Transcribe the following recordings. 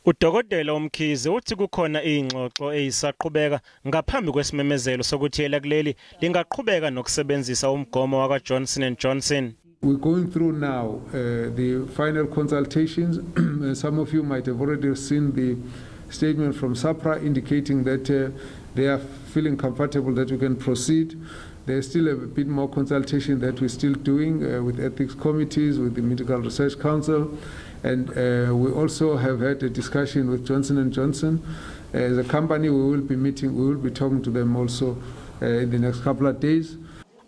Udokotela UMkhize uthi kukhona ingxoxo eyisaqhubeka ngaphambi kwesimemezelo sokuthi elakuleli lingaqhubeka nokusebenzisa umgomo wakwa Johnson & Johnson. We're going through now the final consultations. Some of you might have already seen the statement from SAPRA indicating that they are feeling comfortable that we can proceed. There's still a bit more consultation that we're still doing with ethics committees, with the Medical Research Council, and we also have had a discussion with Johnson & Johnson. As a company, we will be talking to them also in the next couple of days.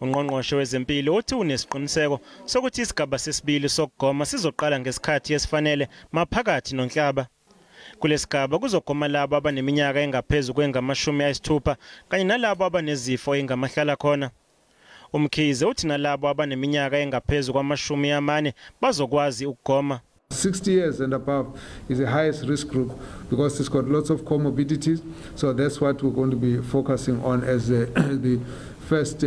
Ungqongqoshe wezempilo uthi unesiqiniseko sokuthi isigaba sesibili sokugoma sizoqala ngesikhathi esifanele maphakathi nonhlaba. Kulesigaba kuzogoma labo abaneminyaka engaphezulu kwengama-60 kanye nalabo abanezifo engamahlala khona. UMkhize uthi nalabo abaneminyaka engaphezulu kwama-40 bazokwazi ukugoma. 60 years and above is the highest risk group because it's got lots of comorbidities. So that's what we're going to be focusing on as the first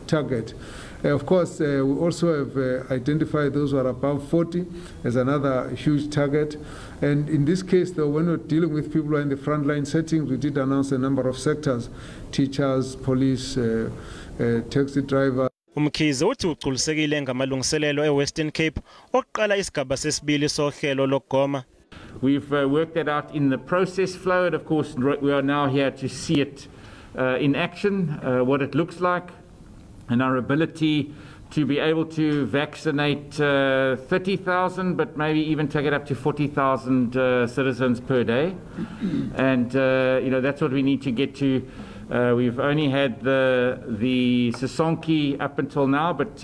target. Of course, we also have identified those who are above 40 as another huge target. And in this case, though, when we're dealing with people who are in the frontline settings, we did announce a number of sectors: teachers, police, taxi drivers. UMkhize uthi uculisekile ngamalungiselelo eWestern Cape okuqala isigaba sesibili sohlelo lokugoma. We've worked that out in the process flow, and of course we are now here to see it in action, what it looks like, and our ability to be able to vaccinate 30,000, but maybe even take it up to 40,000 citizens per day. And that's what we need to get to. We've only had the Sisonke up until now, but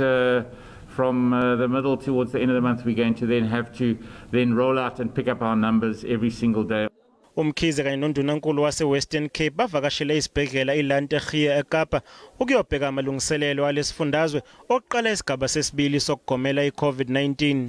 from the middle towards the end of the month, we're going to then have to roll out and pick up our numbers every single day. UMkhize kanye nondunankulu wase-Western Cape bavakashele isibhedlela iLantegeur eKapa ukuyobheka amalungiselelo alesifundazwe okuqala isigaba sesibili sokugomela i-COVID-19.